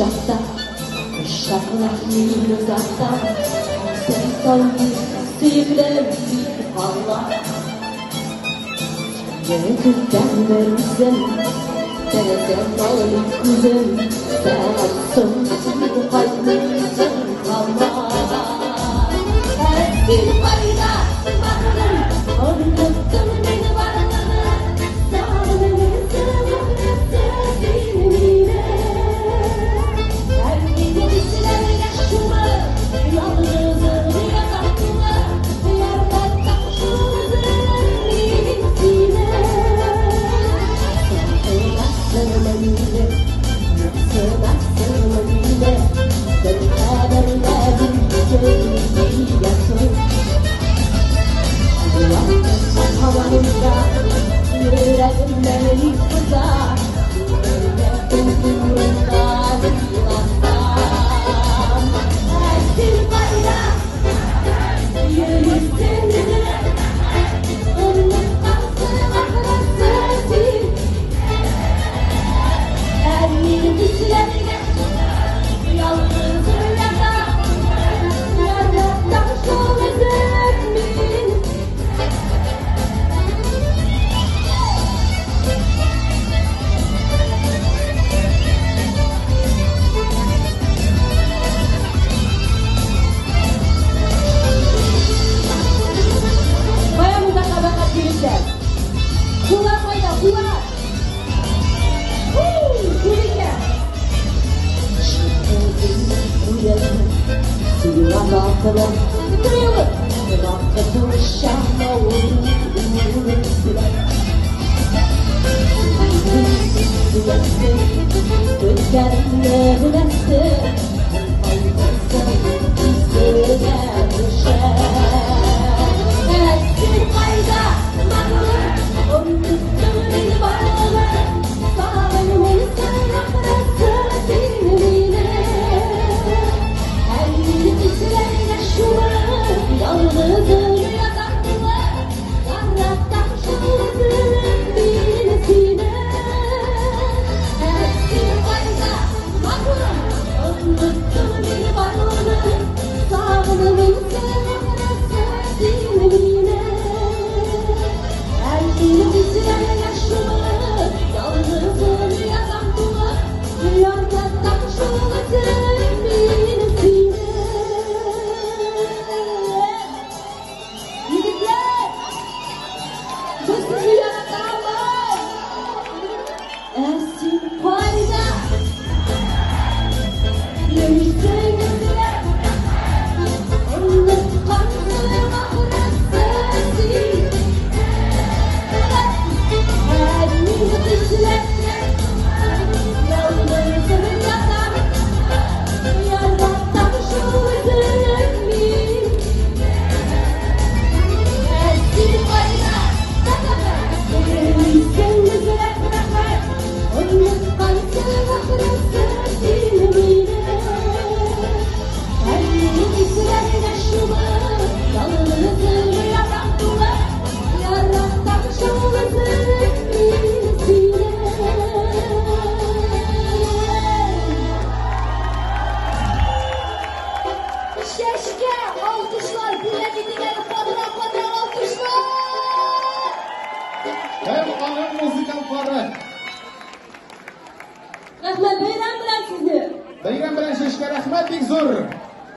Uşakta, uşaklarını uzakta, sen kalbi sihirler bir halla. Nereden verirsen, nereden alıp kuzum, sen açsın bu kalbimi sen kalma. Her bir fayda bakalım, korkuttun beni varlığına, sağlığını sığınırsın dinimine. Her bir siler yaşımı, yalnızlığı yakaklığı, yerden şunuzun iyisine. Sığınasın yine, sığınasın yine, sen kaderlerin gölgeyi yasın. Havanında yüreğimde yıkıza, umurumdan yılasam. Ersin bayrak, yürüsün, unutmasın ahırasın. Her bir düşlerine, yalnız rüyada, yaratan şol özlemin. Pular fayda, pular. Kulike. Suyuna bakalım, duyalım. Rahatlatın şahla olur siler. Rüzgarını hülesin, faydasın üstüne düşer. Ersin fayda, bakılır. Unuttum beni varlığına, sağlığımın sığınaklısı dinimine. Her bir siler yaşımı, yalnızlığı yakaklığı, yaratan şunuzun birisine. Ersin fayda, bakılır. Unuttum beni varlığına, sağlığımın sığınaklısı dinimine. Her bir siler yaşımı, yalnızlığı yakaklığı, yaratan şunuzun birisine. Yigitler, bu sizi yaratan var. Ersin fayda, yürüsün gözüne, unutmasın ahırasın din. Her bir düşlerine, yalnızlığı yatan, yaratan şunuzun bir. Ersin fayda, yürüsün gözüne, unutmasın ahırasın dinimine. Her bir siler yaşımı, yalnızlığı yakaklığı, yaratan şunuzun birisine. Şeşke alkışlar, dinlediğine fotoğraflara alkışlar. Hem anın muzikalları. Rahmet bayram bilan sizni. Bayram bilan Sheshka rahmat, bek zo'r.